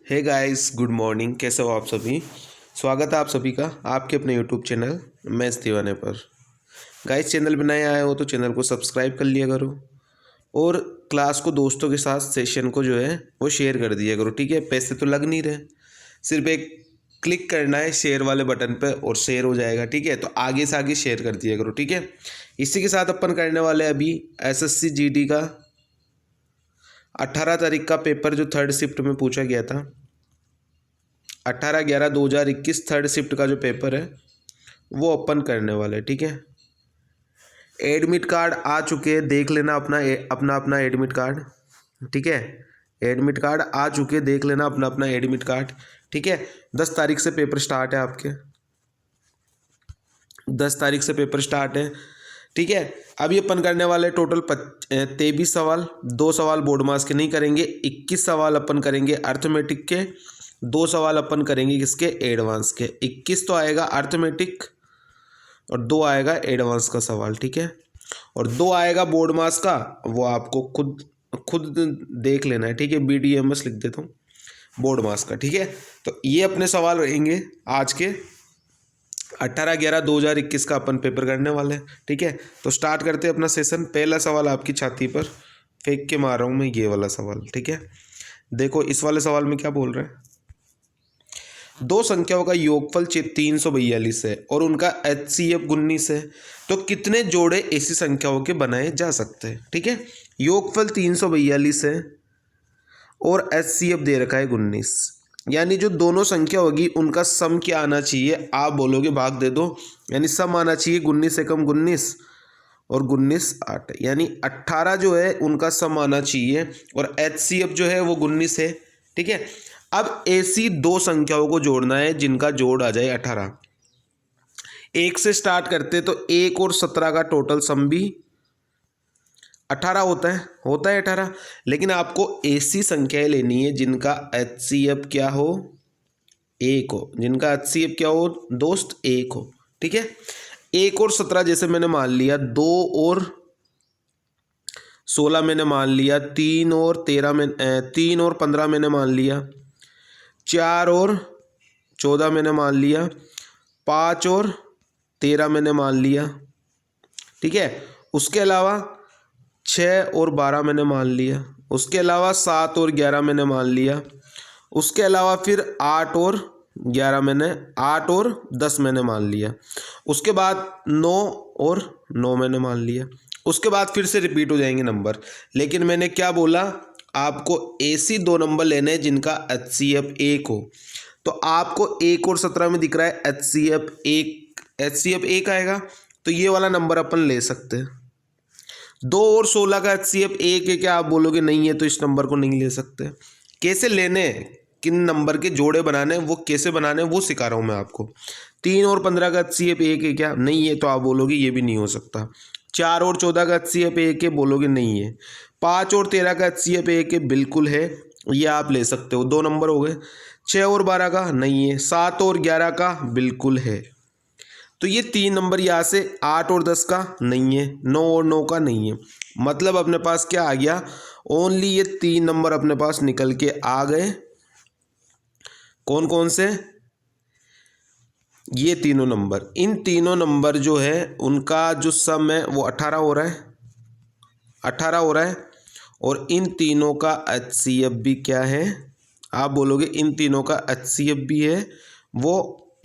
Hey guys, good morning. कैसे हो आप सभी। स्वागत है आप सभी का आपके अपने यूट्यूब चैनल मैथ्स दीवाने पर। गाइस, चैनल पे नए आए हो तो चैनल को सब्सक्राइब कर लिया करो और क्लास को दोस्तों के साथ सेशन को जो है वो शेयर कर दिया करो। ठीक है, पैसे तो लग नहीं रहे, सिर्फ एक क्लिक करना है शेयर वाले बटन पे और शेयर हो जाएगा। ठीक है, तो आगे से आगे शेयर कर दिया करो। ठीक है, इसी के साथ अपन करने वाले अभी एसएससी जीडी का 18 तारीख का पेपर जो थर्ड शिफ्ट में पूछा गया था। 18/11/2021 थर्ड शिफ्ट का जो पेपर है वो अपन करने वाले। ठीक है, एडमिट कार्ड आ चुके हैं, देख लेना अपना अपना एडमिट कार्ड। ठीक है, एडमिट कार्ड आ चुके, देख लेना अपना अपना एडमिट कार्ड। ठीक है, 10 तारीख से पेपर स्टार्ट है आपके, 10 तारीख से पेपर स्टार्ट है। ठीक है, अभी अपन करने वाले टोटल 23 सवाल। 2 सवाल बोर्ड मार्क्स के नहीं करेंगे, 21 सवाल अपन करेंगे अर्थमेटिक के, 2 सवाल अपन करेंगे किसके, एडवांस के। 21 तो आएगा अर्थमेटिक और 2 आएगा एडवांस का सवाल। ठीक है, और 2 आएगा बोर्ड मार्क्स का, वो आपको खुद देख लेना है। ठीक है, BDMS लिख देता हूँ बोर्ड मार्क्स का। ठीक है, तो ये अपने सवाल रहेंगे आज के 18/11/2021 का अपन पेपर करने वाले हैं। ठीक है, तो स्टार्ट करते हैं अपना सेशन। पहला सवाल आपकी छाती पर फेंक के मार रहा हूँ मैं, ये वाला सवाल। ठीक है, देखो इस वाले सवाल में क्या बोल रहे हैं। दो संख्याओं का योगफल 342 है और उनका HCF 19 है, तो कितने जोड़े ऐसी संख्याओं के बनाए जा सकते हैं। ठीक है, योगफल 342 है और HCF दे रखा है 19, यानी जो दोनों संख्या होगी उनका सम क्या आना चाहिए। आप बोलोगे भाग दे दो, यानी सम आना चाहिए 19 से कम 19 और 19 8, यानी 18 जो है उनका सम आना चाहिए और HCF जो है वो 19 है। ठीक है, अब ऐसी दो संख्याओं को जोड़ना है जिनका जोड़ आ जाए 18। 1 से स्टार्ट करते तो 1 और 17 का टोटल सम भी 18 होता है 18। लेकिन आपको ऐसी संख्याएं लेनी है जिनका HCF क्या हो, 1 हो, जिनका HCF क्या हो दोस्त, 1 हो। ठीक है, 1 और 17 जैसे मैंने मान लिया, 2 और 16 मैंने मान लिया, 3 और 15 मैंने मान लिया, 4 और 14 मैंने मान लिया, 5 और 13 मैंने मान लिया। ठीक है, उसके अलावा 6 और 12 मैंने मान लिया, उसके अलावा 7 और 11 मैंने मान लिया, उसके अलावा फिर 8 और 10 मैंने मान लिया, उसके बाद 9 और 9 मैंने मान लिया। उसके बाद फिर से रिपीट हो जाएंगे नंबर, लेकिन मैंने क्या बोला, आपको ऐसी दो नंबर लेने हैं जिनका HCF 1 हो। तो आपको 1 और 17 में दिख रहा है HCF 1 आएगा, तो ये वाला नंबर अपन ले सकते हैं। 2 और 16 का HCF 1 है, क्या आप बोलोगे नहीं है तो इस नंबर को नहीं ले सकते। कैसे लेने, किन नंबर के जोड़े बनाने, वो कैसे बनाने वो सिखा रहा हूँ मैं आपको। 3 और 15 का HCF 1 है, क्या नहीं है तो आप बोलोगे ये भी नहीं हो सकता। 4 और 14 का HCF 1 है, बोलोगे नहीं है। 5 और 13 का HCF 1 है, बिल्कुल है, ये आप ले सकते हो, 2 नंबर हो गए। 6 और 12 का नहीं है, 7 और 11 का बिल्कुल है, तो ये 3 नंबर यहाँ से। 8 और 10 का नहीं है, 9 और 9 का नहीं है, मतलब अपने पास क्या आ गया, ओनली ये 3 नंबर अपने पास निकल के आ गए। कौन कौन से, ये तीनों नंबर। इन तीनों नंबर जो है उनका जो सम है वो 18 हो रहा है, 18 हो रहा है, और इन तीनों का HCF भी क्या है, आप बोलोगे इन तीनों का HCF भी है वो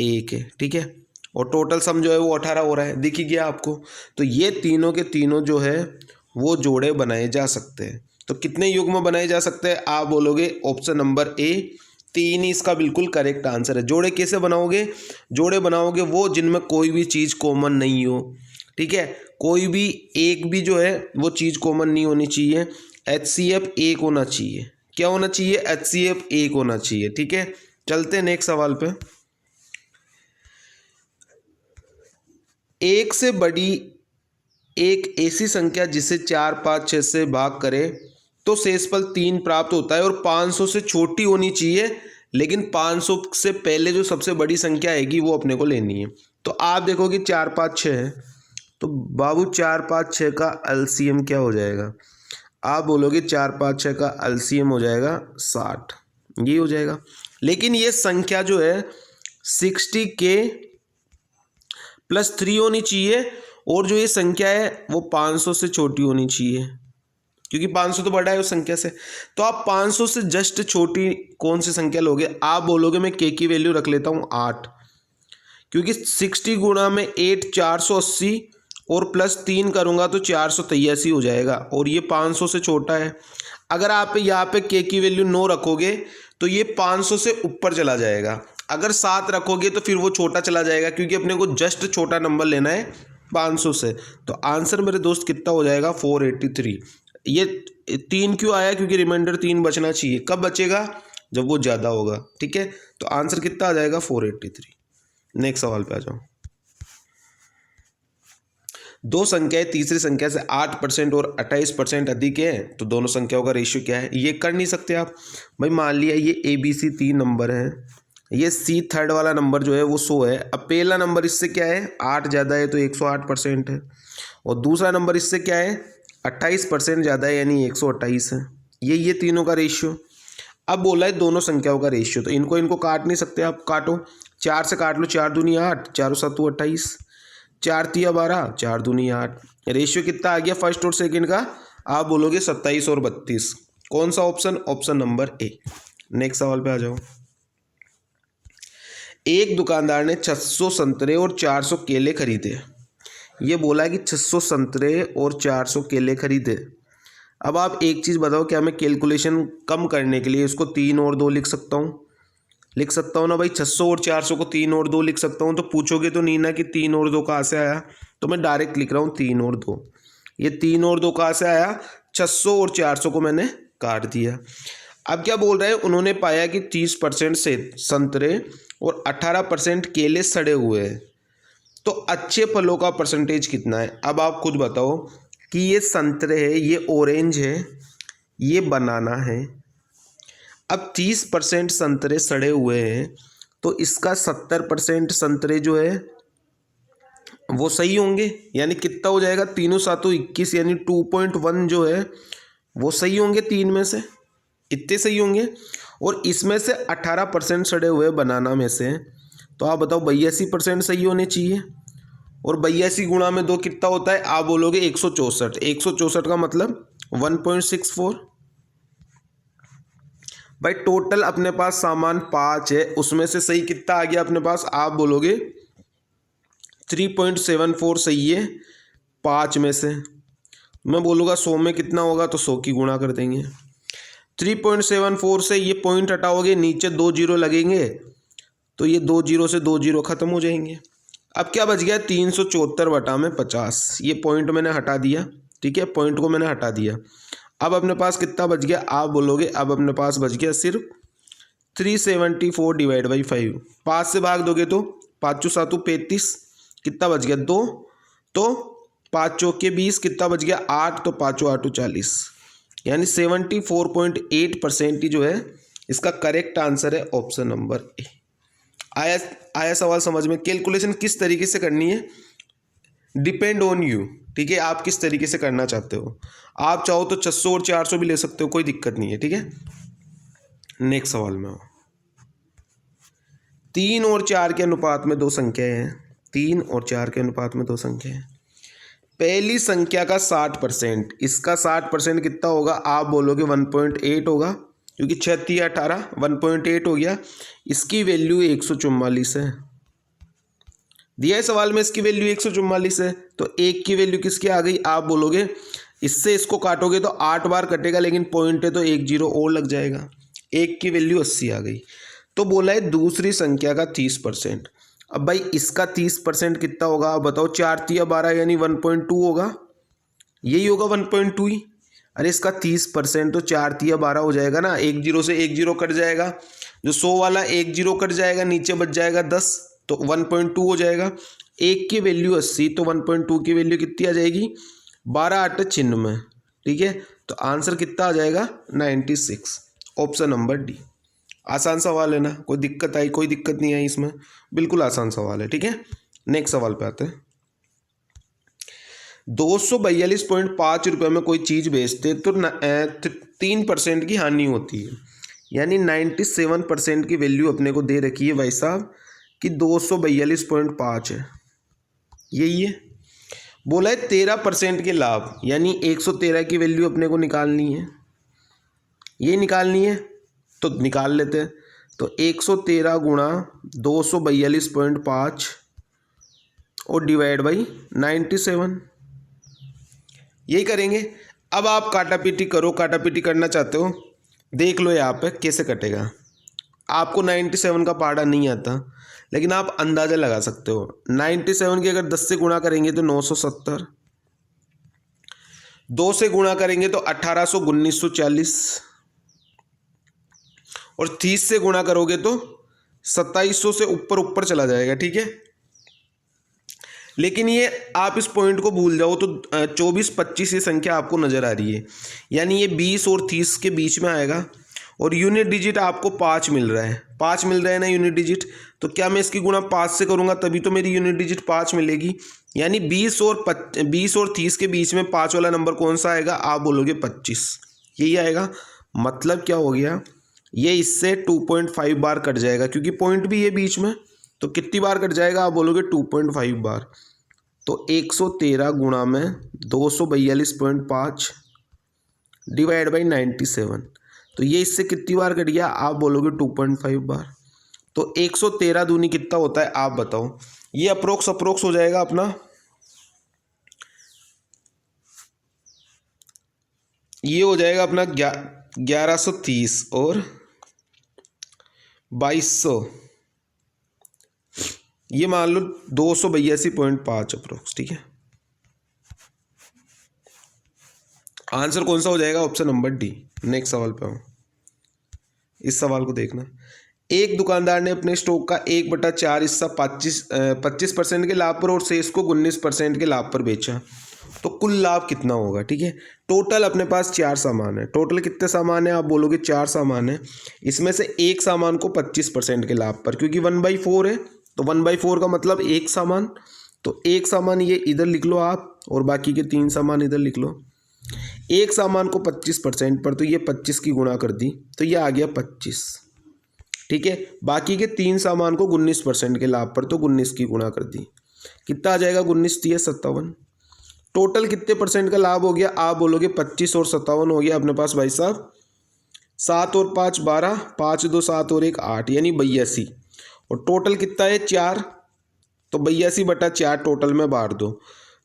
1 है। ठीक है, और टोटल सम जो है वो 18 हो रहा है, दिख ही गया आपको। तो ये तीनों के तीनों जो है वो जोड़े बनाए जा सकते हैं। तो कितने युग्म बनाए जा सकते हैं, आप बोलोगे ऑप्शन नंबर A 3 ही इसका बिल्कुल करेक्ट आंसर है। जोड़े कैसे बनाओगे, जोड़े बनाओगे वो जिनमें कोई भी चीज़ कॉमन नहीं हो। ठीक है, कोई भी एक भी जो है वो चीज़ कॉमन नहीं होनी चाहिए। HCF 1 होना चाहिए, क्या होना चाहिए, HCF 1 होना चाहिए। ठीक है, चलते हैं नेक्स्ट सवाल पे। एक से बड़ी एक ऐसी संख्या जिसे 4, 5, 6 से भाग करे तो शेषफल 3 प्राप्त होता है और 500 से छोटी होनी चाहिए, लेकिन 500 से पहले जो सबसे बड़ी संख्या आएगी वो अपने को लेनी है। तो आप देखोगे 4, 5, 6 है, तो बाबू 4, 5, 6 का LCM क्या हो जाएगा, आप बोलोगे 4, 5, 6 का LCM हो जाएगा 60। ये हो जाएगा। लेकिन ये संख्या जो है 60K + 3 होनी चाहिए, और जो ये संख्या है वो 500 से छोटी होनी चाहिए, क्योंकि 500 तो बड़ा है उस संख्या से। तो आप 500 से जस्ट छोटी कौन सी संख्या लोगे? आप बोलोगे मैं K की वैल्यू रख लेता हूँ 8, क्योंकि 60 गुणा में 8 480, और +3 करूँगा तो 483 हो जाएगा, और ये 500 से छोटा है। अगर आप यहाँ पे K की वैल्यू 9 रखोगे तो ये 500 से ऊपर चला जाएगा। अगर 7 रखोगे तो फिर वो छोटा चला जाएगा, क्योंकि अपने को जस्ट छोटा नंबर लेना है 500 से। तो आंसर मेरे दोस्त कितना हो जाएगा? 483। ये 3 क्यों आया? क्योंकि रिमाइंडर 3 बचना चाहिए। कब बचेगा? जब वो ज़्यादा होगा। ठीक है, तो आंसर कितना आ जाएगा? 483। नेक्स्ट सवाल पे आ जाओ। दो संख्याएं तीसरी संख्या से 8% और 28% अधिक है, तो दोनों संख्याओं का रेशियो क्या है? ये कर नहीं सकते आप भाई। मान लिया ये ABC 3 नंबर है, ये C थर्ड वाला नंबर जो है वो 100 है। अब पहला नंबर इससे क्या है? 8 ज़्यादा है तो 108% है, और दूसरा नंबर इससे क्या है? 28% ज़्यादा है, यानी 128 है। ये तीनों का रेशियो। अब बोला है दोनों संख्याओं का रेशियो, तो इनको काट नहीं सकते आप। काटो, 4 से काट लो, 4 दूनी 8, 4 7 28, 4 तिया 12, 4 दूनी 8। रेशियो कितना आ गया फर्स्ट और सेकंड का? आप बोलोगे 27 और 32। कौन सा option? Option number A. Next सवाल पे आ जाओ। एक दुकानदार ने 600 संतरे और 400 केले खरीदे। ये बोला है कि 600 संतरे और 400 केले खरीदे। अब आप एक चीज़ बताओ, क्या मैं कैलकुलेशन कम करने के लिए इसको 3 और 2 लिख सकता हूँ? लिख सकता हूँ ना भाई। 600 और 400 को 3 और 2 लिख सकता हूँ। तो पूछोगे तो नहीं ना कि 3 और 2 कहाँ से आया, तो मैं डायरेक्ट लिख रहा हूँ 3 और 2। ये 3 और 2 कहाँ से आया? 600 और 400 को मैंने काट दिया। अब क्या बोल रहे हैं? उन्होंने पाया कि 30% से संतरे और 18% केले सड़े हुए हैं, तो अच्छे फलों का परसेंटेज कितना है? अब आप खुद बताओ कि ये संतरे है, ये ऑरेंज है, ये बनाना है। अब 30% संतरे सड़े हुए हैं, तो इसका 70% संतरे जो है वो सही होंगे, यानी कितना हो जाएगा? तीनों सातों 21, यानी 2.1 जो है वो सही होंगे। 3 में से इतने सही होंगे, और इसमें से 18% सड़े हुए बनाना में से, तो आप बताओ 82% सही होने चाहिए। और 82 गुणा में 2 कितना होता है? आप बोलोगे 164। 164 का मतलब 1.64। भाई टोटल अपने पास सामान 5 है, उसमें से सही कितना आ गया अपने पास? आप बोलोगे 3.74 सही है 5 में से। मैं बोलूँगा 100 में कितना होगा, तो 100 की गुणा कर देंगे। 3.74 से ये पॉइंट हटाओगे, नीचे 2 जीरो लगेंगे, तो ये 2 जीरो से 2 जीरो खत्म हो जाएंगे। अब क्या बच गया? 374/50। ये पॉइंट मैंने हटा दिया। ठीक है, पॉइंट को मैंने हटा दिया। अब अपने पास कितना बच गया? आप बोलोगे अब अपने पास बच गया सिर्फ 374/5। 5 से भाग दोगे तो 5 7 35, कितना बच गया? 2। तो 5 चौके 20, कितना बच गया? 8। तो 5 8 40, यानी 74.8% ही जो है इसका करेक्ट आंसर है ऑप्शन नंबर ए। आया सवाल समझ में? कैलकुलेशन किस तरीके से करनी है डिपेंड ऑन यू। ठीक है, आप किस तरीके से करना चाहते हो। आप चाहो तो 600 और 400 भी ले सकते हो, कोई दिक्कत नहीं है। ठीक है, नेक्स्ट सवाल में 3 और 4 के अनुपात में 2 संख्याएं हैं। 3 और 4 के अनुपात में 2 संख्या हैं। पहली संख्या का 60%, इसका 60% कितना होगा? आप बोलोगे 1.8 होगा, क्योंकि 6 3 18, 1.8 हो गया। इसकी वैल्यू 144 है। दिया है सवाल में इसकी वैल्यू 144 है, तो 1 की वैल्यू किसकी आ गई? आप बोलोगे इससे इसको काटोगे तो 8 बार कटेगा, लेकिन पॉइंट है तो 1 जीरो और लग जाएगा। 1 की वैल्यू 80 आ गई। तो बोला है दूसरी संख्या का 30%। अब भाई इसका 30% कितना होगा? आप बताओ। 4 तिया 12, यानी 1.2 होगा। यही होगा 1.2 ही। अरे इसका 30% तो 4 तिया 12 हो जाएगा ना। 1 जीरो से 1 जीरो कट जाएगा, जो 100 वाला 1 जीरो कट जाएगा, नीचे बच जाएगा 10, तो 1.2 हो जाएगा। 1 की वैल्यू 80, तो 1.2 की वैल्यू कितनी आ जाएगी? 12 8 96। ठीक है, तो आंसर कितना आ जाएगा? 96। Option number D. आसान सवाल है ना, कोई दिक्कत आई? कोई दिक्कत नहीं आई इसमें, बिल्कुल आसान सवाल है। ठीक है, नेक्स्ट सवाल पे आते हैं। 242.5 रुपये में कोई चीज़ बेचते तो 3% की हानि होती है। यानी 97% की वैल्यू अपने को दे रखी है भाई साहब कि 242.5 है, यही है। बोला है 13% के लाभ, यानी 113 की वैल्यू अपने को निकालनी है, ये निकालनी है तो निकाल लेते हैं। तो 113 गुणा 242.5 और डिवाइड बाई 97, यही करेंगे। अब आप काटापीटी करो, काटापीटी करना चाहते हो देख लो यहाँ पे कैसे कटेगा। आपको 97 का पहाड़ा नहीं आता, लेकिन आप अंदाज़ा लगा सकते हो। 97 की अगर 10 से गुणा करेंगे तो 970, 2 से गुणा करेंगे तो 1800 1940, और 30 से गुणा करोगे तो 2700 से ऊपर ऊपर चला जाएगा, ठीक है। लेकिन ये आप इस पॉइंट को भूल जाओ तो 24 25 ये संख्या आपको नज़र आ रही है, यानी ये 20 और 30 के बीच में आएगा। और यूनिट डिजिट आपको 5 मिल रहा है, 5 मिल रहा है ना यूनिट डिजिट, तो क्या मैं इसकी गुणा 5 से करूँगा तभी तो मेरी यूनिट डिजिट 5 मिलेगी। यानी 20 और 30 के बीच में 5 वाला नंबर कौन सा आएगा, आप बोलोगे 25, यही आएगा। मतलब क्या हो गया, ये इससे 2.5 बार कट जाएगा, क्योंकि पॉइंट भी ये बीच में, तो कितनी बार कट जाएगा, आप बोलोगे 2.5 बार। तो 113 गुणा में 242.5 डिवाइड बाई 97, तो ये इससे कितनी बार कट गया, आप बोलोगे 2.5 बार। तो 113 दूनी कितना होता है आप बताओ। ये अप्रोक्स हो जाएगा अपना, ये हो जाएगा अपना 1130 और 2200, ये मान लो 282.5 अप्रोक्स, ठीक है। आंसर कौन सा हो जाएगा, ऑप्शन नंबर डी। नेक्स्ट सवाल पे आओ, इस सवाल को देखना। एक दुकानदार ने अपने स्टॉक का 1/4 हिस्सा 25% के लाभ पर और शेष को 19% के लाभ पर बेचा, तो कुल लाभ कितना होगा, ठीक है। टोटल अपने पास 4 सामान है, टोटल कितने सामान है, आप बोलोगे 4 सामान है। इसमें से एक सामान को 25% के लाभ पर, क्योंकि 1/4 है तो 1/4 का मतलब एक सामान, तो एक सामान ये इधर लिख लो आप, और बाकी के 3 सामान इधर लिख लो। एक सामान को 25% पर, तो ये 25 की गुणा कर दी, तो ये आ गया 25, ठीक है। बाकी के 3 सामान को 19% के लाभ पर, तो 19 की गुणा कर दी, कितना आ जाएगा, 19 3 57। टोटल कितने परसेंट का लाभ हो गया, आप बोलोगे 25 और 57 हो गया अपने पास भाई साहब 7 और 5 12, 5 2 7 और 1 8, यानी 82। और टोटल कितना है 4, तो 82/4 टोटल में बांट दो,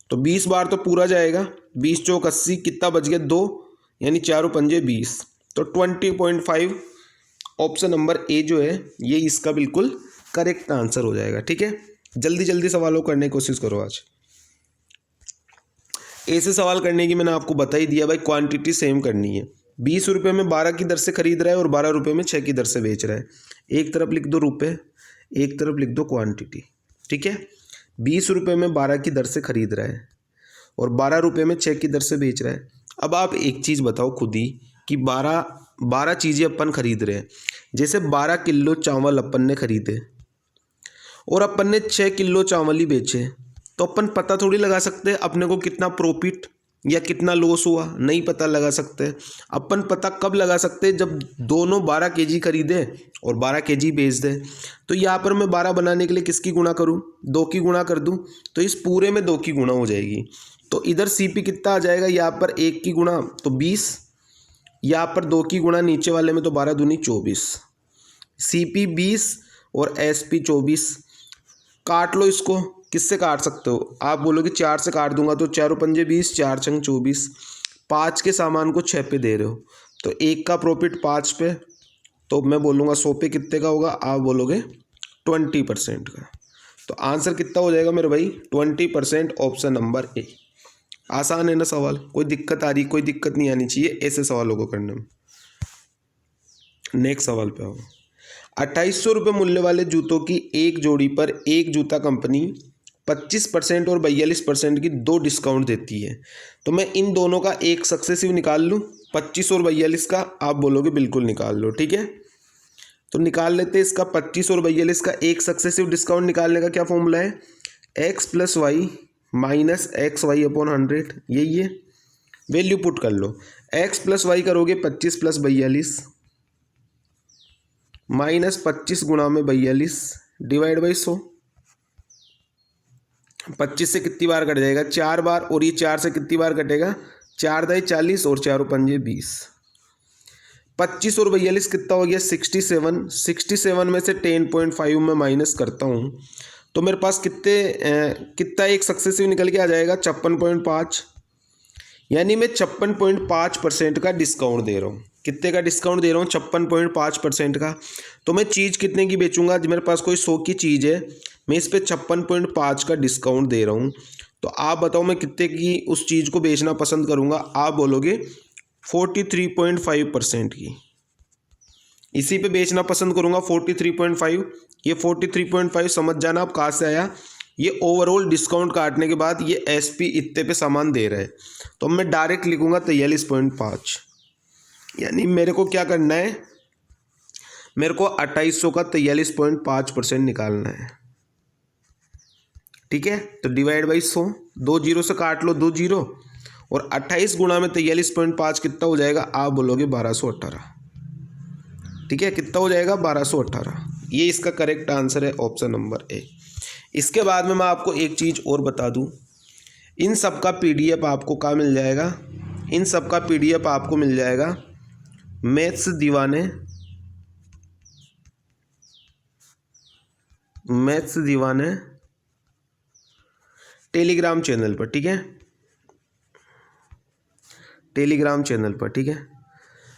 तो 20 बार तो पूरा जाएगा, 20 चौक 80, कितना बच गया 2, यानी 4 पंजे 20, तो 20.5 ऑप्शन नंबर ए जो है ये इसका बिल्कुल करेक्ट आंसर हो जाएगा, ठीक है। जल्दी जल्दी सवालों करने की कोशिश करो। आज ऐसे सवाल करने की मैंने आपको बता ही दिया भाई, क्वांटिटी सेम करनी है। 20 रुपये में 12 की दर से खरीद रहा है और 12 रुपये में 6 की दर से बेच रहा है। एक तरफ लिख दो रुपये, एक तरफ लिख दो क्वांटिटी, ठीक है। 20 रुपये में 12 की दर से खरीद रहा है और 12 रुपये में 6 की दर से बेच रहा है। अब आप एक चीज़ बताओ खुद ही कि 12 चीज़ें अपन खरीद रहे हैं। जैसे 12 किलो चावल अपन ने खरीदे और अपन ने 6 किलो चावल ही बेचे, तो अपन पता थोड़ी लगा सकते हैं अपने को कितना प्रॉफिट या कितना लॉस हुआ, नहीं पता लगा सकते। अपन पता कब लगा सकते हैं, जब दोनों 12 केजी खरीदे और 12 केजी बेच दे। तो यहाँ पर मैं 12 बनाने के लिए किसकी गुणा करूँ, 2 की गुणा कर दूँ, तो इस पूरे में 2 की गुणा हो जाएगी। तो इधर सीपी कितना आ जाएगा, यहाँ पर 1 की गुणा तो 20, यहाँ पर 2 की गुणा नीचे वाले में तो 12 दूनी 24, सीपी 20 और एसपी 24। काट लो इसको, किससे काट सकते हो, आप बोलोगे 4 से काट दूंगा, तो 4 पंजे 20, 4 छंग 24। 5 के सामान को 6 पे दे रहे हो, तो 1 का प्रॉफिट 5 पे, तो मैं बोलूँगा 100 पे कितने का होगा, आप बोलोगे 20% का। तो आंसर कितना हो जाएगा मेरे भाई, 20%, ऑप्शन नंबर ए। आसान है ना सवाल, कोई दिक्कत आ रही, कोई दिक्कत नहीं आनी चाहिए ऐसे सवालों को करने में। नेक्स्ट सवाल पे आओ। 2800 रुपये मूल्य वाले जूतों की एक जोड़ी पर एक जूता कंपनी 25% और 42% की 2 डिस्काउंट देती है, तो मैं इन दोनों का एक सक्सेसिव निकाल लूँ, 25 और 42 का, आप बोलोगे बिल्कुल निकाल लो, ठीक है। तो निकाल लेते हैं इसका 25 और 42 का एक सक्सेसिव डिस्काउंट निकालने का क्या फॉर्मूला है, x + y माइनस XY/100, यही है। वैल्यू पुट कर लो, x + y करोगे 25 + 42, -25 गुणा में 42 डिवाइड बाई 100। 25 से कितनी बार कट जाएगा? 4 बार। और ये 4 से कितनी बार कटेगा? 4 दाई 40 और 4 पंजे 20। 25 और 42 कितना हो गया? 67। 67 में से 10.5 में माइनस करता हूँ तो मेरे पास कितना एक सक्सेसिव निकल के आ जाएगा? 56.5। यानी मैं 56.5% का डिस्काउंट दे रहा हूँ। कितने का डिस्काउंट दे रहा हूँ? 56.5% का। तो मैं चीज़ कितने की बेचूंगा? मेरे पास कोई 100 की चीज़ है, मैं इस पर 56.5 का डिस्काउंट दे रहा हूँ। तो आप बताओ मैं कितने की उस चीज़ को बेचना पसंद करूँगा? आप बोलोगे 43.5% की। इसी पे बेचना पसंद करूँगा 43.5। ये 43.5 समझ जाना आप कहाँ से आया। ये ओवरऑल डिस्काउंट काटने के बाद ये एसपी इतने पे सामान दे रहे हैं, तो मैं डायरेक्ट लिखूंगा 43.5। यानी मेरे को क्या करना है? मेरे को 2800 का 43.5% निकालना है। ठीक है, तो डिवाइड बाई 100, 2 जीरो से काट लो 2 जीरो, और 28 गुणा में 43.5 कितना हो जाएगा? आप बोलोगे 1218। ठीक है, कितना हो जाएगा? 1218। ये इसका करेक्ट आंसर है, ऑप्शन नंबर ए। इसके बाद में मैं आपको एक चीज़ और बता दूं, इन सब का पीडीएफ आपको कहाँ मिल जाएगा? इन सब का पीडीएफ आपको मिल जाएगा मैथ्स दीवाने टेलीग्राम चैनल पर। ठीक है, टेलीग्राम चैनल पर। ठीक है,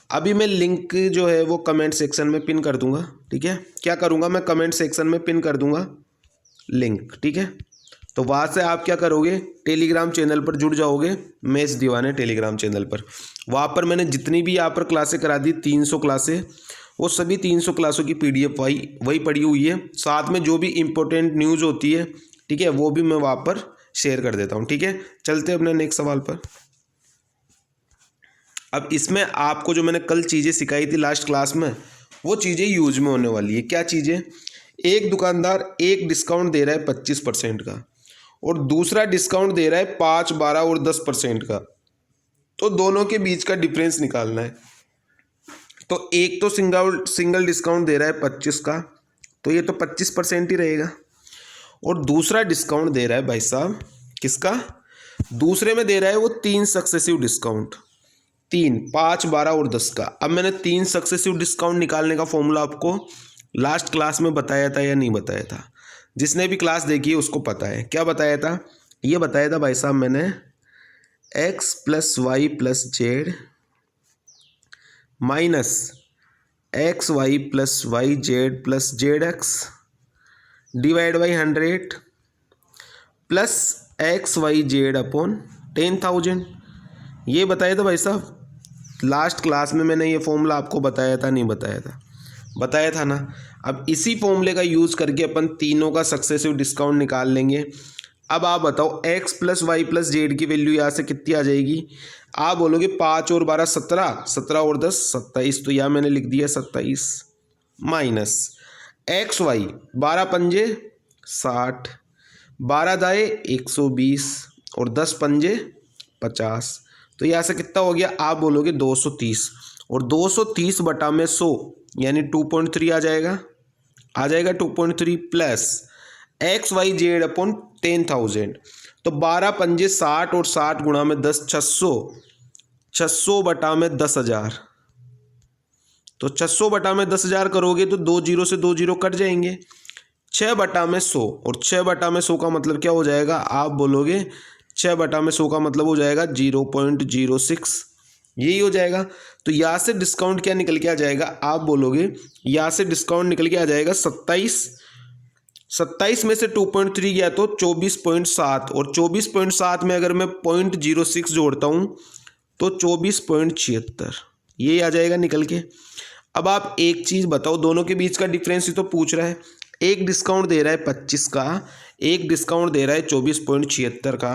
अभी मैं लिंक जो है वो कमेंट सेक्शन में पिन कर दूंगा। ठीक है, क्या करूंगा मैं? कमेंट सेक्शन में पिन कर दूंगा लिंक। ठीक है, तो वहाँ से आप क्या करोगे? टेलीग्राम चैनल पर जुड़ जाओगे, मैथ्स दीवाने टेलीग्राम चैनल पर। वहाँ पर मैंने जितनी भी यहाँ पर क्लासें करा दी, 300 क्लासें, वो सभी 300 क्लासों की पीडीएफ वही पड़ी हुई है। साथ में जो भी इम्पोर्टेंट न्यूज़ होती है, ठीक है, वो भी मैं वहाँ पर शेयर कर देता हूँ। ठीक है, चलते अपने नेक्स्ट सवाल पर। अब इसमें आपको जो मैंने कल चीज़ें सिखाई थी लास्ट क्लास में, वो चीज़ें यूज में होने वाली है। क्या चीज़ें? एक दुकानदार एक डिस्काउंट दे रहा है 25% का, और दूसरा डिस्काउंट दे रहा है 5, 12 और 10% का। तो दोनों के बीच का डिफरेंस निकालना है। तो एक तो सिंगल डिस्काउंट दे रहा है 25 का, तो ये तो 25% ही रहेगा। और दूसरा डिस्काउंट दे रहा है भाई साहब किसका? दूसरे में दे रहा है वो 3 सक्सेसिव डिस्काउंट, 3, 5, 12 और 10 का। अब मैंने 3 सक्सेसिव डिस्काउंट निकालने का फॉर्मूला आपको लास्ट क्लास में बताया था या नहीं बताया था? जिसने भी क्लास देखी है उसको पता है। क्या बताया था? ये बताया था भाई साहब मैंने, x + y + z minus xy + yz + zx divide by 100 plus XYZ upon 10,000। ये बताया था भाई साहब लास्ट क्लास में। मैंने ये फॉर्मूला आपको बताया था, नहीं बताया था? बताया था ना। अब इसी फॉर्मूले का यूज़ करके अपन तीनों का सक्सेसिव डिस्काउंट निकाल लेंगे। अब आप बताओ x + y + z की वैल्यू यहाँ से कितनी आ जाएगी? आप बोलोगे 5 और 12 17, 17 और 10 27, तो यहाँ मैंने लिख दिया 27 माइनस XY 12 पंजे 60, 12 दाए 120 और 10 पंजे 50। तो यहाँ से कितना हो गया? आप बोलोगे 230, और 230 बटा में 100 यानी 2.3 आ जाएगा। 2.3 प्लस XYZ अपॉन 10,000। तो 12 पंजे 60 और 60 गुणा में 10 600, 600 बटा में 10,000। तो 600 बटा में 10,000 करोगे तो 2 जीरो से 2 जीरो कट जाएंगे। 6 बटा में 100, और 6 बटा में 100 का मतलब क्या हो जाएगा? आप बोलोगे 6 बटा में 100 का मतलब हो जाएगा 0.06। यही हो जाएगा। तो यहाँ से डिस्काउंट क्या निकल के आ जाएगा? आप बोलोगे यहाँ से डिस्काउंट निकल के आ जाएगा 27। 27 में से 2.3 गया तो 24.7, और 24.7 में अगर मैं 0.06 जोड़ता हूँ तो 24.76, ये आ जाएगा निकल के। अब आप एक चीज़ बताओ, दोनों के बीच का डिफरेंस ही तो पूछ रहा है। एक डिस्काउंट दे रहा है 25 का, एक डिस्काउंट दे रहा है 24.76 का।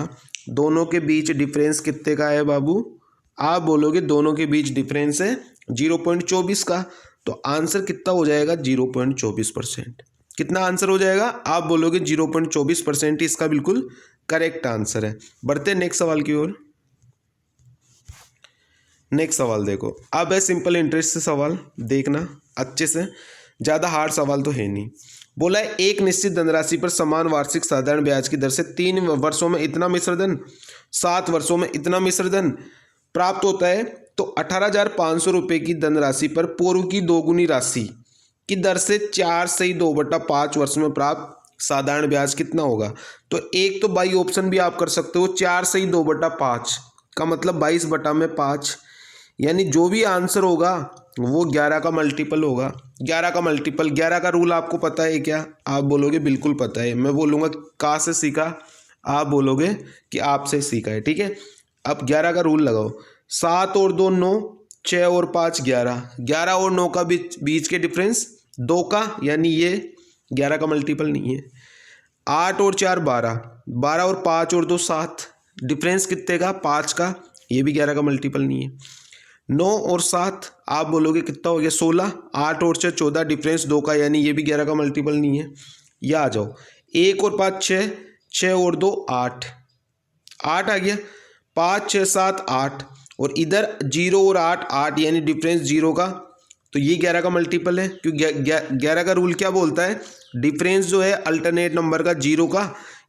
दोनों के बीच डिफरेंस कितने का है बाबू? आप बोलोगे दोनों के बीच डिफरेंस है 0.24 का। तो आंसर कितना हो जाएगा? 0.24%। कितना आंसर हो जाएगा? आप बोलोगे 0.24% इसका बिल्कुल करेक्ट आंसर है। बढ़ते नेक्स्ट सवाल की ओर। नेक्स्ट सवाल देखो, अब है सिंपल इंटरेस्ट से सवाल, देखना अच्छे से। ज़्यादा हार्ड सवाल तो है नहीं। बोला है एक निश्चित धनराशि पर समान वार्षिक साधारण ब्याज की दर से 3 वर्षों में इतना मिश्रधन, 7 वर्षों में इतना मिश्रधन प्राप्त होता है, तो 18,500 रुपये की धनराशि पर पूर्व की दोगुनी राशि की दर से 4/2/5 वर्ष में प्राप्त साधारण ब्याज कितना होगा। तो एक तो बाई ऑप्शन भी आप कर सकते हो, 4/2/5 का मतलब 22/5, यानी जो भी आंसर होगा वो 11 का मल्टीपल होगा। 11 का मल्टीपल, 11 का रूल आपको पता है क्या? आप बोलोगे बिल्कुल पता है। मैं बोलूँगा कहाँ से सीखा, आप बोलोगे कि आपसे सीखा है। ठीक है, अब 11 का रूल लगाओ। 7 और 2 9, 6 और 5 11, 11 और 9 का बीच के डिफरेंस 2 का, यानी ये 11 का मल्टीपल नहीं है। 8 और 4 12, 12 और 5 और 2 7, डिफरेंस कितने का? 5 का, ये भी 11 का मल्टीपल नहीं है। 9 और 7 आप बोलोगे कितना हो गया? 16। 8 और 6 14, डिफरेंस 2 का, यानी ये भी 11 का मल्टीपल नहीं है। ये आ जाओ। 1 और 5 6, 6 और 2 8, 8 आ गया। 5 6 7 8, और इधर 0 और 8 8, यानी डिफरेंस 0 का, तो ये 11 का मल्टीपल है। क्योंकि 11 का रूल क्या बोलता है? डिफरेंस जो है अल्टरनेट नंबर का 0 का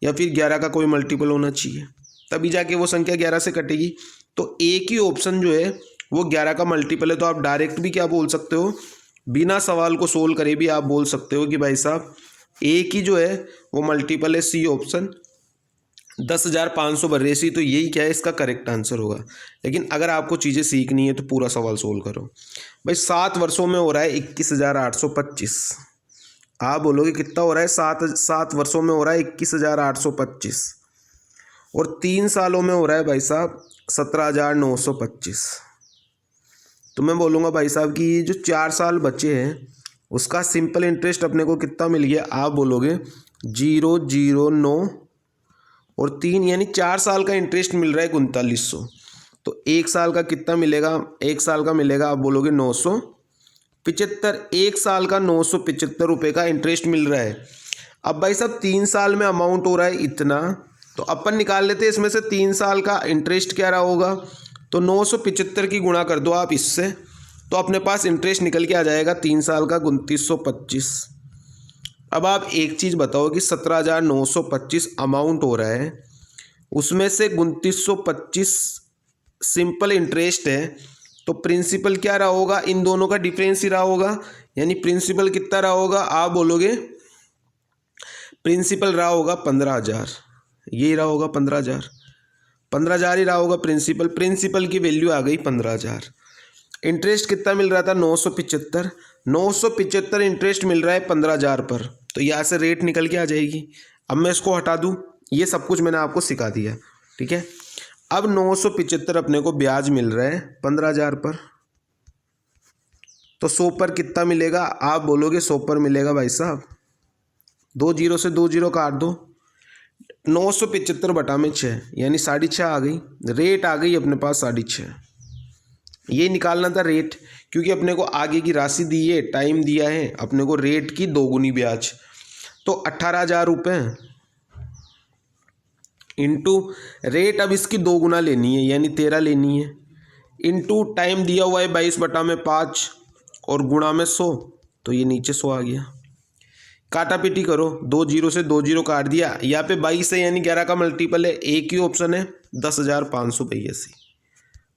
या फिर 11 का कोई मल्टीपल होना चाहिए, तभी जाके वो संख्या 11 से कटेगी। तो एक ही ऑप्शन जो है वो 11 का मल्टीपल है। तो आप डायरेक्ट भी क्या बोल सकते हो, बिना सवाल को सोल्व करे भी आप बोल सकते हो कि भाई साहब एक ही जो है वो मल्टीपल है, सी ऑप्शन 10,500 बर्रेसी। तो यही क्या है, इसका करेक्ट आंसर होगा। लेकिन अगर आपको चीज़ें सीखनी है तो पूरा सवाल सोल्व करो। भाई 7 वर्षों में हो रहा है 21,825। आप बोलोगे कितना हो रहा है? 7 वर्षों में हो रहा है 21,825, और 3 सालों में हो रहा है भाई साहब 17,925। तो मैं बोलूँगा भाई साहब कि ये जो 4 साल बचे हैं उसका सिंपल इंटरेस्ट अपने को कितना मिल गया? आप बोलोगे 009 और 3, यानी 4 साल का इंटरेस्ट मिल रहा है 3900। तो 1 साल का कितना मिलेगा? 1 साल का मिलेगा, आप बोलोगे 975। 1 साल का 975 रुपये का इंटरेस्ट मिल रहा है। अब भाई साहब 3 साल में अमाउंट हो रहा है इतना, तो अपन निकाल लेते हैं इसमें से 3 साल का इंटरेस्ट क्या रहा होगा। तो 975 की गुणा कर दो आप इससे, तो अपने पास इंटरेस्ट निकल के आ जाएगा 3 साल का 2925। अब आप एक चीज़ बताओ कि 17,925 अमाउंट हो रहा है, उसमें से 2925 सिंपल इंटरेस्ट है, तो प्रिंसिपल क्या रहा होगा? इन दोनों का डिफरेंस ही रहा होगा। यानी प्रिंसिपल कितना रहा होगा? आप बोलोगे प्रिंसिपल रहा होगा 15,000। ये रहा होगा 15,000, 15,000 ही रहा होगा प्रिंसिपल। प्रिंसिपल की वैल्यू आ गई 15,000। इंटरेस्ट कितना मिल रहा था? 975। 975 इंटरेस्ट मिल रहा है 15,000 पर, तो यहाँ से रेट निकल के आ जाएगी। अब मैं इसको हटा दूँ, ये सब कुछ मैंने आपको सिखा दिया। ठीक है, अब 975 अपने को ब्याज मिल रहा है 15,000 पर, तो 100 पर कितना मिलेगा? आप बोलोगे 100 पर मिलेगा भाई साहब 2 जीरो से 2 जीरो काट दो, 975 बटा में 6, यानी 6.5 आ गई। रेट आ गई अपने पास 6.5। ये निकालना था रेट, क्योंकि अपने को आगे की राशि दी है, टाइम दिया है, अपने को रेट की दोगुनी ब्याज। तो 18,000 रुपये इंटू रेट, अब इसकी 2 गुना लेनी है यानी 13 लेनी है, इंटू टाइम दिया हुआ है 22/5 और गुणा में 100, तो ये नीचे 100 आ गया। काटा पीटी करो, 2 जीरो से 2 जीरो काट दिया। यहाँ पे 22 है यानी 11 का मल्टीपल है, एक ही ऑप्शन है 10,582।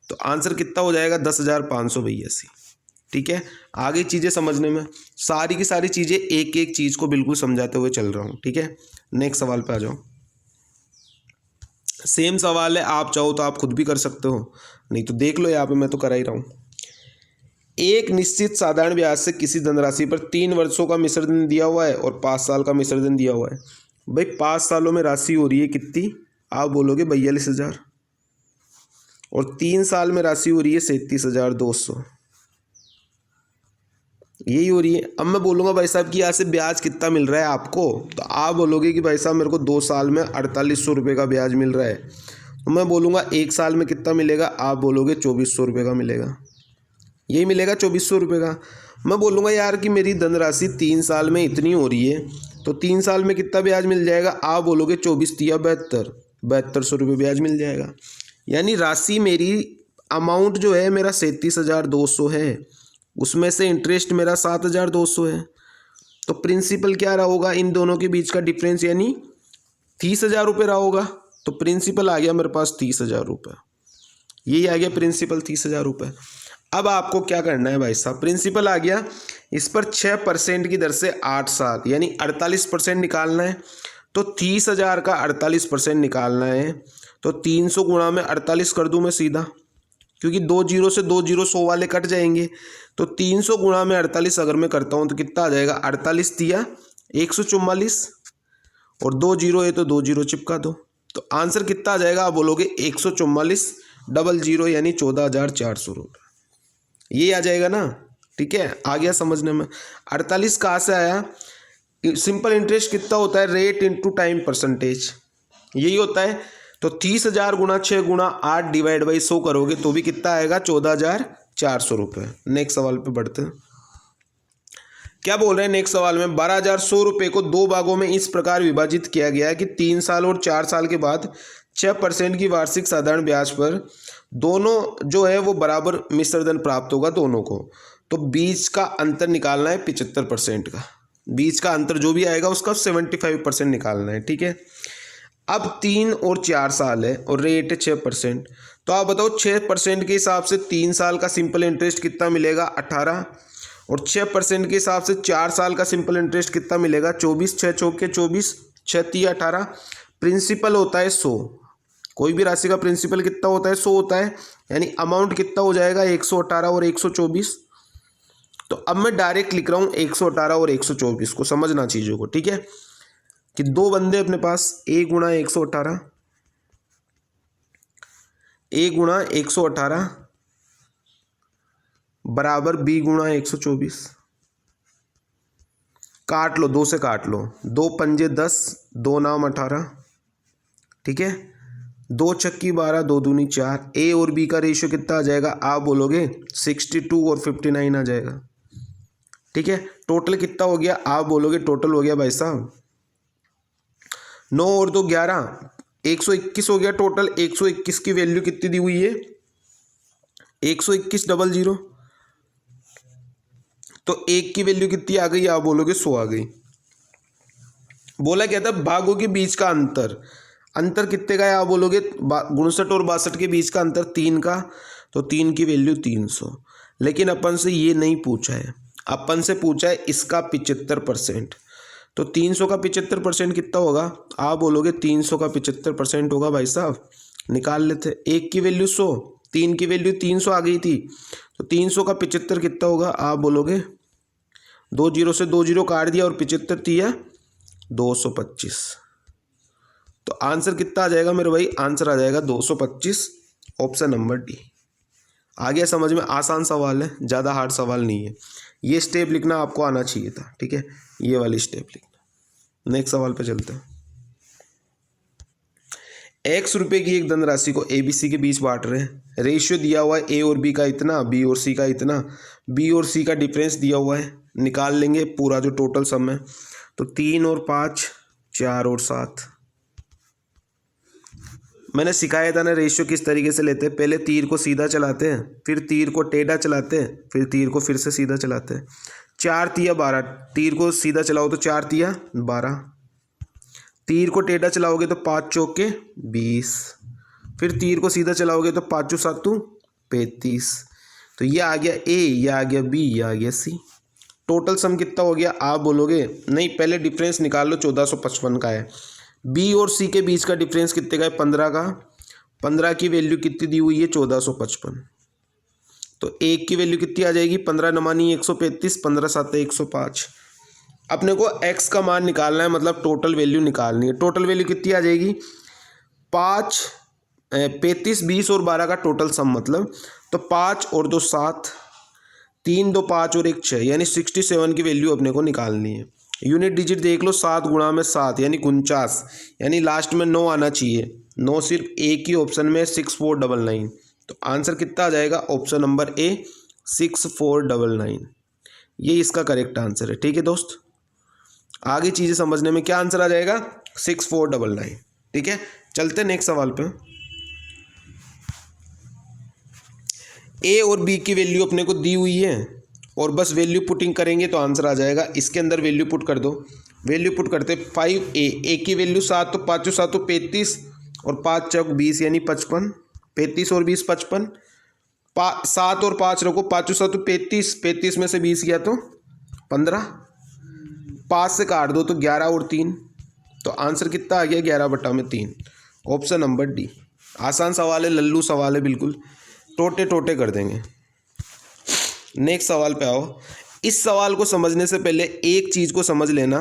तो आंसर कितना हो जाएगा? 10,582। ठीक है, आगे चीज़ें समझने में सारी की सारी चीज़ें एक एक चीज़ को बिल्कुल समझाते हुए चल रहा हूँ। ठीक है, नेक्स्ट सवाल पे आ जाओ। सेम सवाल है, आप चाहो तो आप खुद भी कर सकते हो, नहीं तो देख लो, यहाँ पे मैं तो करा ही रहा हूँ। एक निश्चित साधारण ब्याज से किसी धनराशि पर 3 वर्षों का मिश्रधन दिया हुआ है और 5 साल का मिश्रधन दिया हुआ है। भाई 5 सालों में राशि हो रही है कितनी? आप बोलोगे 42,000, और 3 साल में राशि हो रही है 37,200, यही हो रही है। अब मैं बोलूँगा भाई साहब कि यहाँ से ब्याज कितना मिल रहा है आपको, तो आप बोलोगे कि भाई साहब मेरे को 2 साल में 4800 रुपये का ब्याज मिल रहा है। तो मैं बोलूँगा 1 साल में कितना मिलेगा? आप बोलोगे 2400 रुपये का मिलेगा, यही मिलेगा 2400 रुपये का। मैं बोलूँगा यार कि मेरी धनराशि 3 साल में इतनी हो रही है, तो 3 साल में कितना ब्याज मिल जाएगा? आप बोलोगे 24 या 7200 रुपये ब्याज मिल जाएगा। यानी राशि मेरी अमाउंट जो है मेरा 37,200 है, उसमें से इंटरेस्ट मेरा 7,200 है। तो प्रिंसिपल क्या रहा होगा इन दोनों के बीच का डिफरेंस, यानी 30,000 रुपये रहा होगा। तो प्रिंसिपल आ गया मेरे पास 30,000 रुपये, यही आ गया प्रिंसिपल 30,000 रुपये। अब आपको क्या करना है भाई साहब, प्रिंसिपल आ गया, इस पर 6% की दर से 8 साल यानी 48% निकालना है। तो 30,000 का 48% निकालना है, तो 300 गुणा में 48 कर दूं मैं सीधा, क्योंकि 2 जीरो से 2 जीरो 100 वाले कट जाएंगे। तो 300 गुणा में 48 अगर मैं करता हूँ तो कितना आ जाएगा, 48 दिया 144 और 2 जीरो है तो 2 जीरो चिपका दो। तो आंसर कितना आ जाएगा, आप बोलोगे 144 डबल जीरो यानी 14,400 रुपये, ये आ जाएगा ना। ठीक है, आ गया समझने में। 48 कहाँ से आया, सिंपल इंटरेस्ट कितना होता है, रेट इंटू टाइम परसेंटेज, यही होता है। तो 30,000 गुणा 6 गुणा 8 डिवाइड बाई 100 करोगे तो भी कितना आएगा, 14,400 रुपये। नेक्स्ट सवाल पे बढ़ते हैं। क्या बोल रहे हैं नेक्स्ट सवाल में, 12,100 रुपये को 2 भागों में इस प्रकार विभाजित किया गया है कि 3 साल और 4 साल के बाद 6% की वार्षिक साधारण ब्याज पर दोनों जो है वो बराबर मिश्र धन प्राप्त होगा दोनों को। तो बीच का अंतर निकालना है 75% का, बीच का अंतर जो भी आएगा उसका 75% निकालना है। ठीक है, अब 3 और 4 साल है और रेट है 6%। तो आप बताओ 6% के हिसाब से 3 साल का सिंपल इंटरेस्ट कितना मिलेगा, 18, और 6% के हिसाब से 4 साल का सिंपल इंटरेस्ट कितना मिलेगा, 24, 6 चौके 24, 6 तिया 18। प्रिंसिपल होता है 100, कोई भी राशि का प्रिंसिपल कितना होता है, 100 होता है, यानी अमाउंट कितना हो जाएगा 118 और 124। तो अब मैं डायरेक्ट लिख रहा हूँ 118 और 124 को, समझना चीज़ों को। ठीक है, कि दो बंदे अपने पास, a गुणा 118, a गुणा 118 बराबर b गुणा 124। काट लो, 2 से काट लो, 2 पंजे 10, 2 नाम 18। ठीक है, 2 छक्की 12, 2 दूनी 4। ए और बी का रेशियो कितना आ जाएगा, आप बोलोगे 62 और 59 आ जाएगा। ठीक है, टोटल कितना हो गया, आप बोलोगे टोटल हो गया भाई साहब 9 और 2 11, 121 हो गया टोटल। 121 की वैल्यू कितनी दी हुई है, 121 डबल जीरो। तो 1 की वैल्यू कितनी आ गई, आप बोलोगे 100 आ गई। बोला क्या था, भागों के बीच का अंतर, अंतर कितने का है, आप बोलोगे 59 और 62 के बीच का अंतर 3 का, तो 3 की वैल्यू 300। लेकिन अपन से ये नहीं पूछा है, अपन से पूछा है इसका 75%। तो 300 का 75% कितना होगा, आप बोलोगे 300 का 75% होगा भाई साहब, निकाल लेते। 1 की वैल्यू 100, 3 की वैल्यू 300 आ गई थी, तो 300 का 75 कितना होगा, आप बोलोगे 2 जीरो से 2 जीरो काट दिया और 75 दिया 225। तो आंसर कितना आ जाएगा मेरे भाई, आंसर आ जाएगा 225, ऑप्शन नंबर डी। आ गया समझ में, आसान सवाल है, ज़्यादा हार्ड सवाल नहीं है। ये स्टेप लिखना आपको आना चाहिए था। ठीक है, ये वाली स्टेप लिखना। नेक्स्ट सवाल पे चलते हैं। x रुपये की एक धनराशि को ए बी सी के बीच बांट रहे हैं। रेशियो दिया हुआ है, ए और बी का इतना, बी और सी का इतना, बी और सी का डिफरेंस दिया हुआ है, निकाल लेंगे पूरा जो टोटल सम है। तो 3 और 5, 4 और 7। मैंने सिखाया था ना रेशियो किस तरीके से लेते हैं, पहले तीर को सीधा चलाते हैं, फिर तीर को टेढ़ा चलाते हैं, फिर तीर को फिर से सीधा चलाते हैं। 4 तिया 12, तीर को सीधा चलाओ तो 4 तिया 12, तीर को टेढ़ा चलाओगे तो 5 चौके 20, फिर तीर को सीधा चलाओगे तो 5 7 35। तो ये आ गया ए, ये आ गया बी, ये आ गया सी। टोटल सम कितना हो गया, आप बोलोगे नहीं पहले डिफरेंस निकाल लो, 1455 का है। बी और सी के बीच का डिफरेंस कितने का है, 15 का। 15 की वैल्यू कितनी दी हुई है, 1455। तो एक की वैल्यू कितनी आ जाएगी, 15 नमानी 135, 15 7 105। अपने को x का मान निकालना है, मतलब टोटल वैल्यू निकालनी है। टोटल वैल्यू कितनी आ जाएगी, 5 35 20 और 12 का टोटल सम, मतलब तो 5 और 2 7, 3 2 5 और 1 6, यानी 67 की वैल्यू अपने को निकालनी है। यूनिट डिजिट देख लो, 7 गुणा में 7 यानी 49, यानी लास्ट में 9 आना चाहिए। 9 सिर्फ एक ही ऑप्शन में 6499। तो आंसर कितना आ जाएगा, ऑप्शन नंबर ए 6499, ये इसका करेक्ट आंसर है। ठीक है दोस्त, आगे चीज़ें समझने में क्या आंसर आ जाएगा, 6499। ठीक है, चलते नेक्स्ट सवाल पे। ए और बी की वैल्यू अपने को दी हुई है और बस वैल्यू पुटिंग करेंगे तो आंसर आ जाएगा। इसके अंदर वैल्यू पुट कर दो। वैल्यू पुट करते 5a, ए की वैल्यू 7 तो 5 7 35 और 5 चौक 20 यानी 55। 35 और 20 55। 7 और 5 रखो, 5 7 35, 35 में से 20 गया तो 15। 5 से काट दो तो 11 और 3, तो आंसर कितना आ गया 11/3। Option number D. आसान सवाल है, लल्लू सवाल है, बिल्कुल टोटे टोटे कर देंगे। नेक्स्ट सवाल पे आओ। इस सवाल को समझने से पहले एक चीज़ को समझ लेना।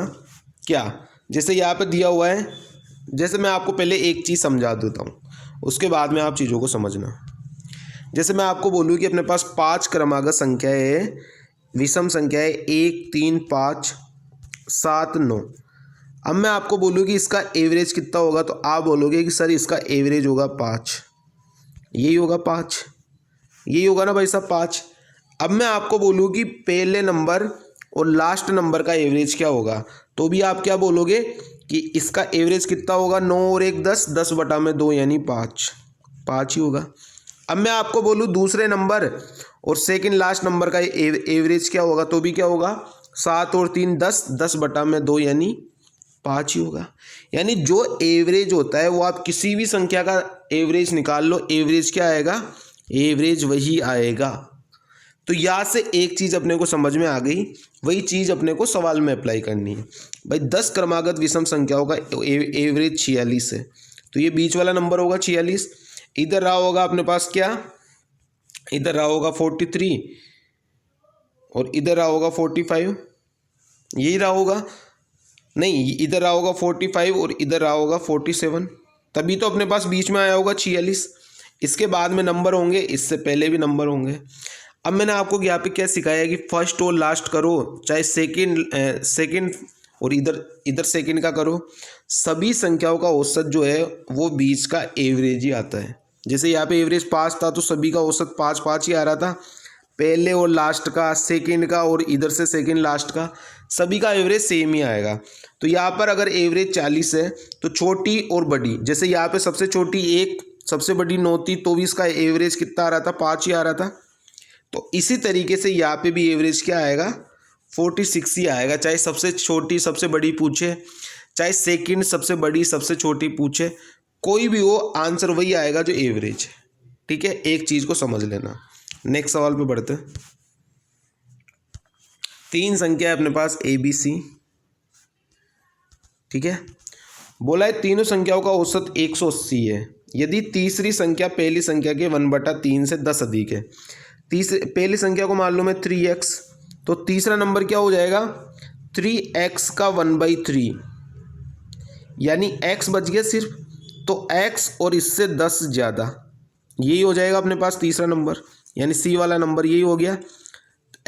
क्या? जैसे यहाँ पे दिया हुआ है, जैसे मैं आपको पहले एक चीज़ समझा देता हूँ, उसके बाद में आप चीज़ों को समझना। जैसे मैं आपको बोलूँ कि अपने पास 5 क्रमागत संख्या है, विषम संख्या है 1 3 5 7 9। अब मैं आपको बोलूँ कि इसका एवरेज कितना होगा, तो आप बोलोगे कि सर इसका एवरेज होगा 5, यही होगा 5, यही होगा ना भाई साहब 5। अब मैं आपको बोलूँ कि पहले नंबर और लास्ट नंबर का एवरेज क्या होगा, तो भी आप क्या बोलोगे कि इसका एवरेज कितना होगा, 9 और 1 10, 10/2 यानी 5, 5 ही होगा। अब मैं आपको बोलूँ दूसरे नंबर और सेकंड लास्ट नंबर का एवरेज क्या होगा, तो भी क्या होगा, 7 और 3 10, 10/2 यानी 5 ही होगा। यानी जो एवरेज होता है वो आप किसी भी संख्या का एवरेज निकाल लो, एवरेज क्या आएगा, एवरेज वही आएगा। तो यहाँ से एक चीज़ अपने को समझ में आ गई, वही चीज़ अपने को सवाल में अप्लाई करनी है। भाई 10 क्रमागत विषम संख्याओं का एवरेज 46 है, तो ये बीच वाला नंबर होगा 46। इधर रहा होगा अपने पास क्या, इधर रहा होगा 43 और इधर रहा होगा 45, यही रहा होगा, नहीं इधर रहा होगा 45 और इधर रहा होगा 47, तभी तो अपने पास बीच में आया होगा 46। इसके बाद में नंबर होंगे, इससे पहले भी नंबर होंगे। अब मैंने आपको यहाँ पे क्या सिखाया कि फर्स्ट और लास्ट करो, चाहे सेकंड और इधर सेकंड का करो, सभी संख्याओं का औसत जो है वो बीच का एवरेज ही आता है। जैसे यहाँ पे एवरेज 5 था तो सभी का औसत 5 5 ही आ रहा था, पहले और लास्ट का, सेकंड का और इधर से सेकंड लास्ट का, सभी का एवरेज सेम ही आएगा। तो यहाँ पर अगर एवरेज 40 है तो छोटी और बड़ी, जैसे यहाँ पे सबसे छोटी 1, सबसे बड़ी 9 थी, तो भी इसका एवरेज कितना आ रहा था, 5 ही आ रहा था। तो इसी तरीके से यहाँ पे भी एवरेज क्या आएगा, 46 ही आएगा। चाहे सबसे छोटी सबसे बड़ी पूछे, चाहे सेकंड सबसे बड़ी सबसे छोटी पूछे, कोई भी हो आंसर वही आएगा जो एवरेज है। ठीक है, एक चीज़ को समझ लेना। नेक्स्ट सवाल पे बढ़ते हैं। 3 संख्या है अपने पास ABC, ठीक है। बोला है तीनों संख्याओं का औसत 180 है यदि तीसरी संख्या पहली संख्या के 1/3 से 10 अधिक है। पहली संख्या को मान लो मैं 3x, तो तीसरा नंबर क्या हो जाएगा, 3x का 1/3 यानी x बच गया सिर्फ, तो x और इससे 10 ज़्यादा, यही हो जाएगा अपने पास तीसरा नंबर, यानी C वाला नंबर यही हो गया,